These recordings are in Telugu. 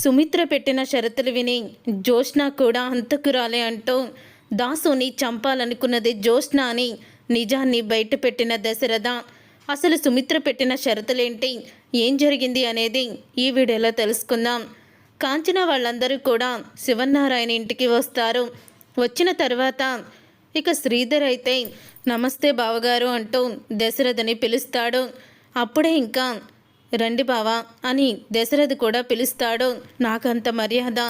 సుమిత్ర పెట్టిన షరతులు విని జ్యోత్స్న కూడా హంతకురాలే అంటూ దాసుని చంపాలనుకున్నది జ్యోత్స్న అని నిజాన్ని బయటపెట్టిన దశరథ అసలు సుమిత్ర పెట్టిన షరతులేంటి, ఏం జరిగింది అనేది ఈ వీడియోలో తెలుసుకుందాం. కాంచన వాళ్ళందరూ కూడా శివనారాయణ ఇంటికి వస్తారు. వచ్చిన తర్వాత ఇక శ్రీధర్ అయితే నమస్తే బావగారు అంటూ దశరథని పిలుస్తాడు. అప్పుడే ఇంకా రండి బావా అని దశరథ్ కూడా పిలుస్తాడు. నాకంత మర్యాద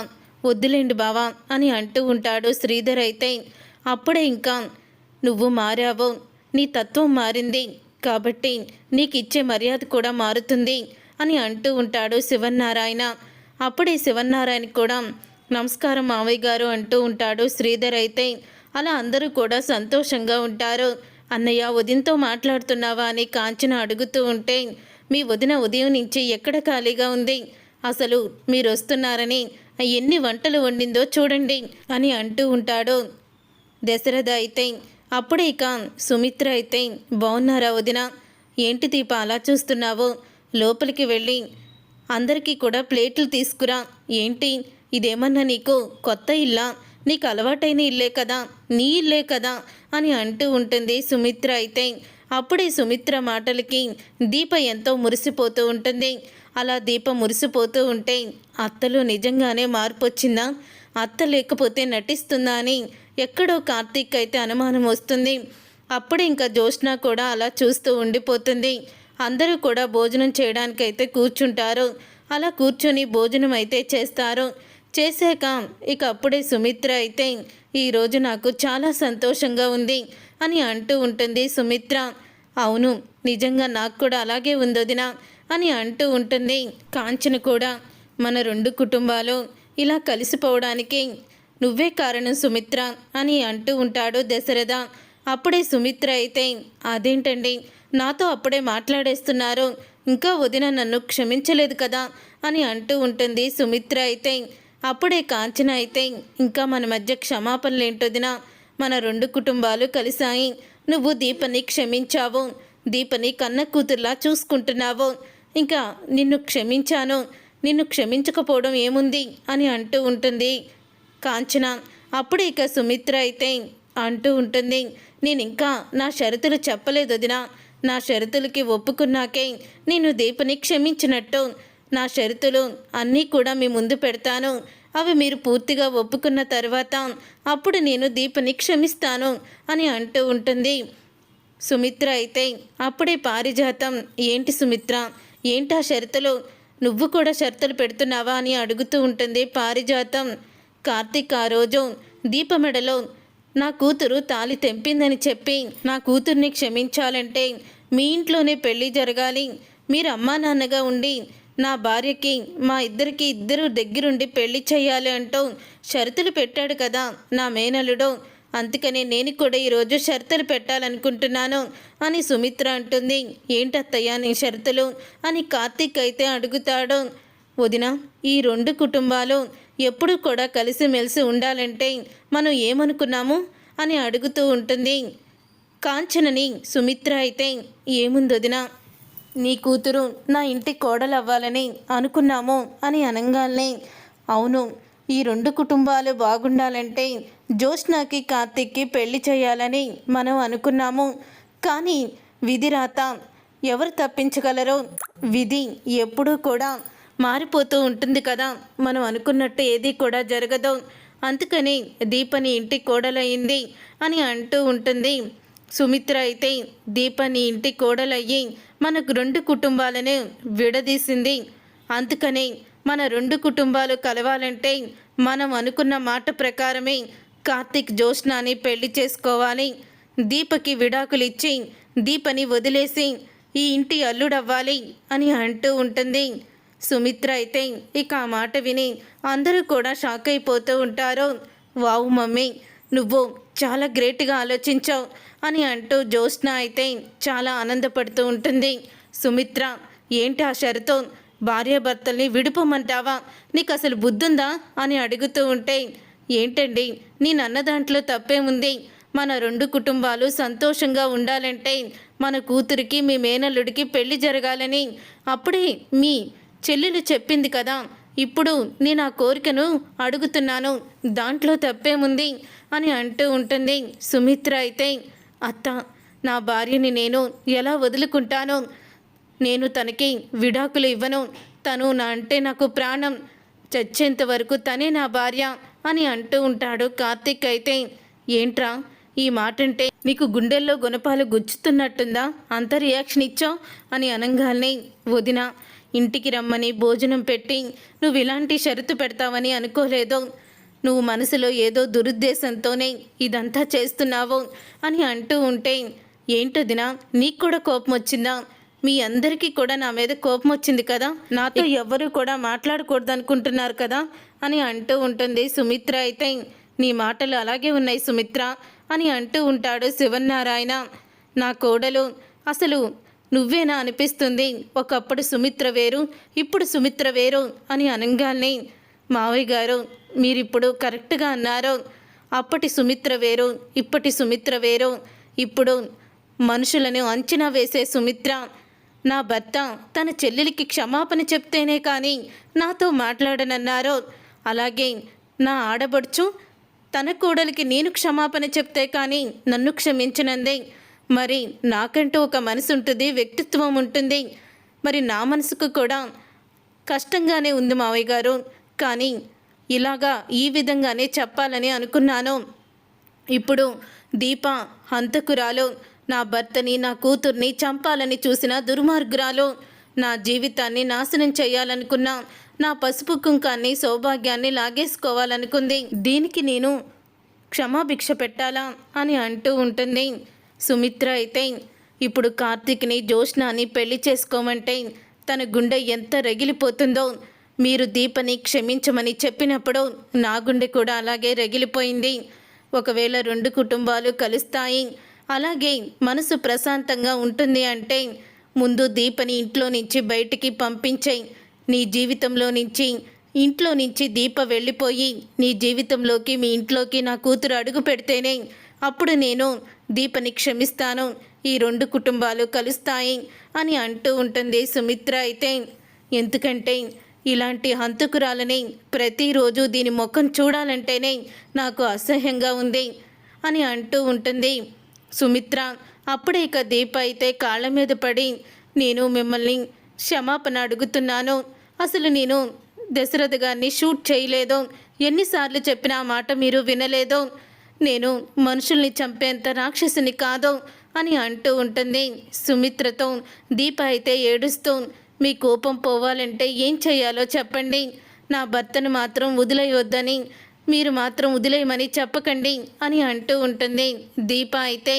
వద్దులేండి బావా అని అంటూ ఉంటాడు శ్రీధర్ అయితే. అప్పుడే ఇంకా నువ్వు మారావు, నీ తత్వం మారింది కాబట్టి నీకు ఇచ్చే మర్యాద కూడా మారుతుంది అని అంటూ ఉంటాడు శివనారాయణ. అప్పుడే శివనారాయణ కూడా నమస్కారం మావయ్య గారు అంటూ ఉంటాడు శ్రీధర్ అయితే. అలా అందరూ కూడా సంతోషంగా ఉంటారు. అన్నయ్య వదినతో మాట్లాడుతున్నావా అని కాంచన అడుగుతూ ఉంటే, మీ వదిన ఉదయం నుంచి ఎక్కడ ఖాళీగా ఉంది, అసలు మీరు వస్తున్నారని ఎన్ని వంటలు వండిందో చూడండి అని అంటూ ఉంటాడు దశరథ అయితే. అప్పుడే ఇక సుమిత్ర అయితే, బాగున్నారా వదిన, ఏంటి దీప అలా చూస్తున్నావు, లోపలికి వెళ్ళి అందరికీ కూడా ప్లేట్లు తీసుకురా, ఏంటి ఇదేమన్నా నీకు కొత్త ఇల్లా, నీకు అలవాటైన ఇల్లే కదా, నీ ఇల్లే కదా అని అంటూ ఉంటుంది సుమిత్ర అయితే. అప్పుడే సుమిత్ర మాటలకి దీప ఎంతో మురిసిపోతూ ఉంటుంది. అలా దీప మురిసిపోతూ ఉంటే అత్తలో నిజంగానే మార్పు వచ్చిందా, అత్త లేకపోతే నటిస్తుందా అని ఎక్కడో కార్తీక్ అయితే అనుమానం వస్తుంది. అప్పుడే ఇంకా జ్యోత్స్న కూడా అలా చూస్తూ ఉండిపోతుంది. అందరూ కూడా భోజనం చేయడానికైతే కూర్చుంటారు. అలా కూర్చొని భోజనం అయితే చేస్తారు. చేశాక ఇక అప్పుడే సుమిత్ర అయితే, ఈరోజు నాకు చాలా సంతోషంగా ఉంది అని అంటూ ఉంటుంది సుమిత్ర. అవును నిజంగా నాకు కూడా అలాగే ఉందొదినా అని అంటూ ఉంటుంది కాంచన కూడా. మన రెండు కుటుంబాలు ఇలా కలిసిపోవడానికి నువ్వే కారణం సుమిత్ర అని అంటూ ఉంటాడు దశరథ. అప్పుడే సుమిత్ర అయితే, అదేంటండి నాతో అప్పుడే మాట్లాడేస్తున్నారు, ఇంకా వదిన నన్ను క్షమించలేదు కదా అని అంటూ ఉంటుంది సుమిత్ర అయితే. అప్పుడే కాంచన అయితే, ఇంకా మన మధ్య క్షమాపణలేంటొదినా, మన రెండు కుటుంబాలు కలిసాయి, నువ్వు దీపని క్షమించావు, దీపని కన్న కూతుర్లా చూసుకుంటున్నావు, ఇంకా నిన్ను క్షమించాను, నిన్ను క్షమించకపోవడం ఏముంది అని అంటూ ఉంటుంది కాంచన. అప్పుడు ఇక సుమిత్ర అయితే అంటూ ఉంటుంది, నేను ఇంకా నా షరతులు చెప్పలేదు వదినా, నా షరతులకి ఒప్పుకున్నాకే నేను దీపని క్షమించినట్టు, నా షరతులు అన్నీ కూడా మీ ముందు పెడతాను, అవి మీరు పూర్తిగా ఒప్పుకున్న తర్వాత అప్పుడు నేను దీపని క్షమిస్తాను అని అంటూ ఉంటుంది సుమిత్ర అయితే. అప్పుడే పారిజాతం, ఏంటి సుమిత్ర, ఏంటా షరతులు, నువ్వు కూడా షరతులు పెడుతున్నావా అని అడుగుతూ ఉంటుంది పారిజాతం. కార్తీక్ ఆ రోజు దీప మెడలో నా కూతురు తాళి తెంపిందని చెప్పి నా కూతుర్ని క్షమించాలంటే మీ ఇంట్లోనే పెళ్ళి జరగాలి, మీరు అమ్మా నాన్నగా ఉండి నా భార్యకి మా ఇద్దరికి ఇద్దరు దగ్గరుండి పెళ్లి చేయాలి అంటూ షరతులు పెట్టాడు కదా నా మేనల్లుడు, అందుకనే నేను కూడా ఈరోజు షరతులు పెట్టాలనుకుంటున్నాను అని సుమిత్ర అంటుంది. ఏంటత్తయ్యా నీ షరతులు అని కార్తీక్ అయితే అడుగుతాడు. వదిన, ఈ రెండు కుటుంబాలు ఎప్పుడు కూడా కలిసిమెలిసి ఉండాలంటే మనం ఏమనుకున్నాము అని అడుగుతూ ఉంటుంది కాంచనని. సుమిత్ర అయితే, ఏముంది వదిన, నీ కూతురు నా ఇంటి కోడలవ్వాలని అనుకున్నాము అని అనగానే, అవును ఈ రెండు కుటుంబాలు బాగుండాలంటే జ్యోత్స్నకి కార్తీక్కి పెళ్లి చేయాలని మనం అనుకున్నాము, కానీ విధి రాత ఎవరు తప్పించగలరో, విధి ఎప్పుడూ కూడా మారిపోతూ ఉంటుంది కదా, మనం అనుకున్నట్టు ఏది కూడా జరగదు, అందుకని దీపని ఇంటి కోడలయ్యింది అని అంటూ ఉంటుంది సుమిత్ర అయితే. దీపని ఇంటి కోడలయ్యి మనకు రెండు కుటుంబాలను విడదీసింది, అందుకని మన రెండు కుటుంబాలు కలవాలంటే మనం అనుకున్న మాట ప్రకారమే కార్తీక్ జ్యోత్స్నని పెళ్లి చేసుకోవాలి, దీపకి విడాకులు ఇచ్చి దీపని వదిలేసి ఈ ఇంటి అల్లుడవ్వాలి అని అంటూ ఉంటుంది సుమిత్ర అయితే. ఇక ఆ మాట విని అందరూ కూడా షాక్ అయిపోతూ ఉంటారు. వావ్ మమ్మీ, నువ్వు చాలా గ్రేట్గా ఆలోచించావు అని అంటూ జ్యోత్స్న అయితే చాలా ఆనందపడుతూ ఉంటుంది. సుమిత్ర, ఏంటి ఆ షరతు, భార్యాభర్తల్ని విడిపోమంటావా, నీకు అసలు బుద్ధుందా అని అడుగుతూ ఉంటే, ఏంటండి నేనన్న దాంట్లో తప్పేముంది, మన రెండు కుటుంబాలు సంతోషంగా ఉండాలంటే మన కూతురికి మీ మేనల్లుడికి పెళ్లి జరగాలని అప్పుడే మీ చెల్లెలు చెప్పింది కదా, ఇప్పుడు నేను ఆ కోరికను అడుగుతున్నాను, దాంట్లో తప్పేముంది అని అంటూ ఉంటుంది. సుమిత్ర అయితే, అత్త, నా భార్యని నేను ఎలా వదులుకుంటాను? నేను తనకి విడాకులు ఇవ్వను. తను నా అంటే నాకు ప్రాణం. చచ్చేంత వరకు తనే నా భార్య అని అంటూ ఉంటాడు. కార్తీక్ అయితే, ఏంట్రా ఈ మాట అంటే నీకు గుండెల్లో గుణపాలు గుచ్చుతున్నట్టుందా? అంత రియాక్షన్ ఇచ్చావు అని అనంగాల్ని, వదిన ఇంటికి రమ్మని భోజనం పెట్టి నువ్వు ఇలాంటి షరతు పెడతావని అనుకోలేదు. నువ్వు మనసులో ఏదో దురుద్దేశంతోనే ఇదంతా చేస్తున్నావు అని అంటూ ఉంటే, ఏంటొదినా నీకు కూడా కోపం వచ్చిందా? మీ అందరికీ కూడా నా మీద కోపం వచ్చింది కదా, నాతో ఎవ్వరూ కూడా మాట్లాడకూడదు అనుకుంటున్నారు కదా అని అంటూ ఉంటుంది. సుమిత్ర అయితే, నీ మాటలు అలాగే ఉన్నాయి సుమిత్ర అని అంటూ ఉంటాడు శివన్నారాయణ. నా కోడలు అసలు నువ్వేనా అనిపిస్తుంది. ఒకప్పుడు సుమిత్ర వేరు, ఇప్పుడు సుమిత్ర వేరు అని అనంగాల్ని, మావయ్య గారు మీరిప్పుడు కరెక్ట్గా అన్నారు. అప్పటి సుమిత్ర వేరు, ఇప్పటి సుమిత్ర వేరు. ఇప్పుడు మనుషులను అంచనా వేసే సుమిత్ర. నా భర్త తన చెల్లెలికి క్షమాపణ చెప్తేనే కానీ నాతో మాట్లాడనన్నారు. అలాగే నా ఆడబడుచు తన కోడలికి నేను క్షమాపణ చెప్తే కానీ నన్ను క్షమించనంది. మరి నాకంటూ ఒక మనసు ఉంటుంది, వ్యక్తిత్వం ఉంటుంది. మరి నా మనసుకు కూడా కష్టంగానే ఉంది మావయ్య గారు. కానీ ఇలాగా ఈ విధంగానే చెప్పాలని అనుకున్నాను. ఇప్పుడు దీప హంతకురాలు, నా భర్తని నా కూతుర్ని చంపాలని చూసిన దుర్మార్గురాలు, నా జీవితాన్ని నాశనం చేయాలనుకున్నా, నా పసుపు కుంకాన్ని సౌభాగ్యాన్ని లాగేసుకోవాలనుకుంది. దీనికి నేను క్షమాభిక్ష పెట్టాలా అని అంటూ ఉంటుంది. సుమిత్ర అయితే, ఇప్పుడు కార్తీక్ని జోష్నాని పెళ్లి చేసుకోమంటే తన గుండె ఎంత రగిలిపోతుందో. మీరు దీపని క్షమించమని చెప్పినప్పుడు నా గుండె కూడా అలాగే రగిలిపోయింది. ఒకవేళ రెండు కుటుంబాలు కలుస్తాయి, అలాగే మనసు ప్రశాంతంగా ఉంటుంది అంటే ముందు దీపని ఇంట్లో నుంచి బయటికి పంపించేయి. నీ జీవితంలో నుంచి, ఇంట్లో నుంచి దీప వెళ్ళిపోయి నీ జీవితంలోకి, మీ ఇంట్లోకి నా కూతురు అడుగు పెడితేనే అప్పుడు నేను దీపని క్షమిస్తాను, ఈ రెండు కుటుంబాలు కలుస్తాయి అని అంటూ ఉంటుంది సుమిత్ర అయితే. ఎందుకంటే ఇలాంటి హంతకురాలని ప్రతిరోజు దీని ముఖం చూడాలంటేనే నాకు అసహ్యంగా ఉంది అని అంటూ ఉంటుంది సుమిత్ర. అప్పుడే ఇక దీప అయితే కాళ్ళ మీద పడి, నేను మిమ్మల్ని క్షమాపణ అడుగుతున్నాను. అసలు నేను దశరథ గారిని షూట్ చేయలేదు. ఎన్నిసార్లు చెప్పినా ఆ మాట మీరు వినలేదు. నేను మనుషుల్ని చంపేంత రాక్షసుని కాదు అని అంటూ ఉంటుంది సుమిత్రతో. దీప అయితే ఏడుస్తూ, మీ కోపం పోవాలంటే ఏం చేయాలో చెప్పండి. నా భర్తను మాత్రం వదిలేయొద్దని, మీరు మాత్రం వదిలేయమని చెప్పకండి అని అంటూ ఉంటుంది. దీప అయితే,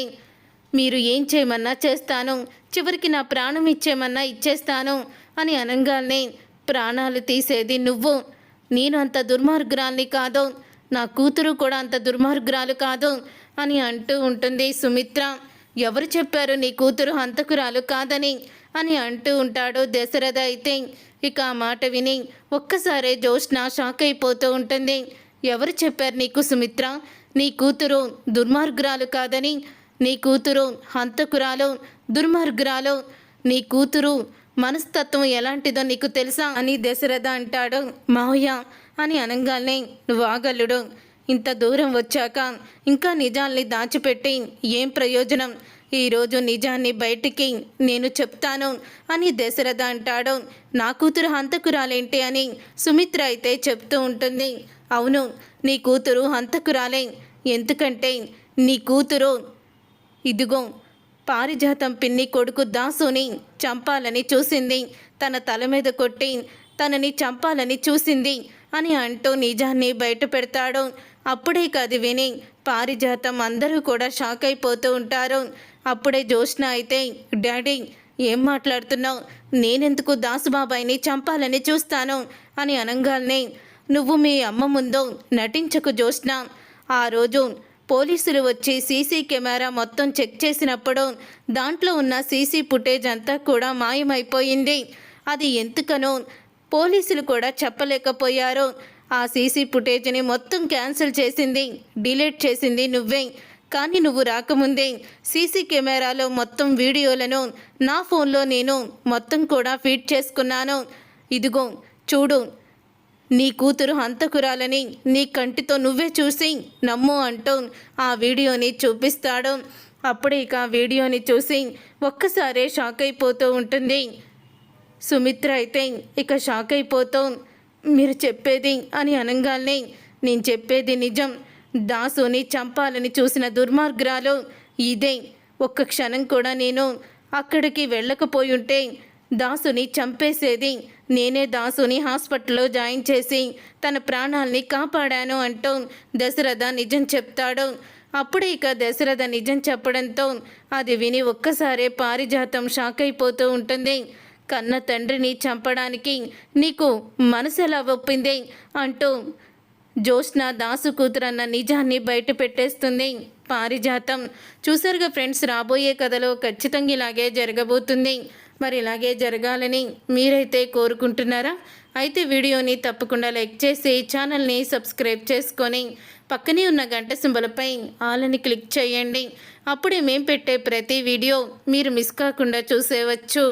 మీరు ఏం చేయమన్నా చేస్తాను, చివరికి నా ప్రాణం ఇచ్చేమన్నా ఇచ్చేస్తాను అని అనంగానే, ప్రాణాలు తీసేది నువ్వు, నేను అంత దుర్మార్గురాల్ని కాదు, నా కూతురు కూడా అంత దుర్మార్గురాలు కాదు అని అంటూ ఉంటుంది సుమిత్ర. ఎవరు చెప్పారు నీ కూతురు హంతకురాలు కాదని అని అంటూ ఉంటాడు దశరథ అయితే. ఇక ఆ మాట విని ఒక్కసారే జోష్న షాక్ అయిపోతూ ఉంటుంది. ఎవరు చెప్పారు నీకు సుమిత్ర నీ కూతురు దుర్మార్గురాలు కాదని? నీ కూతురు హంతకురాలు, దుర్మార్గురాలు. నీ కూతురు మనస్తత్వం ఎలాంటిదో నీకు తెలుసా అని దశరథ అంటాడు. మావయ్య అని అనంగానే, నువ్వు ఆగల్లుడు, ఇంత దూరం వచ్చాక ఇంకా నిజాల్ని దాచిపెట్టి ఏం ప్రయోజనం? ఈరోజు నిజాన్ని బయటికి నేను చెప్తాను అని దశరథ అంటాడు. నా కూతురు హంతకురాలేంటి అని సుమిత్ర అయితే చెప్తూ ఉంటుంది. అవును, నీ కూతురు హంతకురాలే. ఎందుకంటే నీ కూతురు ఇదిగో పారిజాతం పిన్ని కొడుకు దాసుని చంపాలని చూసింది, తన తల మీద కొట్టి తనని చంపాలని చూసింది అని అంటూ నిజాన్ని బయట పెడతాడు. అప్పుడే కాదు విని పారిజాతం అందరూ కూడా షాక్ అయిపోతూ ఉంటారు. అప్పుడే జోష్న అయితే, డాడీ ఏం మాట్లాడుతున్నావు? నేనెందుకు దాసుబాబాయిని చంపాలని చూస్తాను అని అనంగానే, నువ్వు మీ అమ్మ ముందు నటించకు జోష్న. ఆ రోజు పోలీసులు వచ్చి సీసీ కెమెరా మొత్తం చెక్ చేసినప్పుడు దాంట్లో ఉన్న సీసీ ఫుటేజ్ అంతా కూడా మాయమైపోయింది. అది ఎందుకనో పోలీసులు కూడా చెప్పలేకపోయారు. ఆ సీసీ ఫుటేజ్ని మొత్తం క్యాన్సిల్ చేసింది, డిలీట్ చేసింది నువ్వే. కానీ నువ్వు రాకముందే సీసీ కెమెరాలో మొత్తం వీడియోలను నా ఫోన్లో నేను మొత్తం కూడా ఫీడ్ చేసుకున్నాను. ఇదిగో చూడు, నీ కూతురు హంతకురాలని నీ కంటితో నువ్వే చూసి నమ్ము అంటూ ఆ వీడియోని చూపిస్తాడు. అప్పుడే ఇక ఆ వీడియోని చూసి ఒక్కసారే షాక్ అయిపోతూ ఉంటుంది. సుమిత్ర అయితే ఇక షాక్ అయిపోతూ మీరు చెప్పేది అని అనగానే నేను చెప్పేది నిజం. దాసుని చంపాలని చూసిన దుర్మార్గురాలు ఇదే. ఒక్క క్షణం కూడా నేను అక్కడికి వెళ్ళకపోయి ఉంటే దాసుని చంపేసేది. నేనే దాసుని హాస్పిటల్లో జాయిన్ చేసి తన ప్రాణాల్ని కాపాడాను అంటూ దశరథ నిజం చెప్తాడు. అప్పుడే ఇక దశరథ నిజం చెప్పడంతో అది విని ఒక్కసారే పారిజాతం షాక్ అయిపోతూ ఉంటుంది. కన్న తండ్రిని చంపడానికి నీకు మనసు ఎలా ఒప్పింది అంటూ జ్యోత్స్న దాసు కూతురన్న నిజాన్ని బయట పెట్టేస్తుంది పారిజాతం. చూసారుగా ఫ్రెండ్స్, రాబోయే కథలో ఖచ్చితంగా ఇలాగే జరగబోతుంది. మరి ఇలాగే జరగాలని మీరైతే కోరుకుంటున్నారా? అయితే వీడియోని తప్పకుండా లైక్ చేసి ఛానల్ని సబ్స్క్రైబ్ చేసుకొని పక్కనే ఉన్న గంట సింబల్పై ఆల్ అని క్లిక్ చేయండి. అప్పుడే మేము పెట్టే ప్రతి వీడియో మీరు మిస్ కాకుండా చూసేవచ్చు.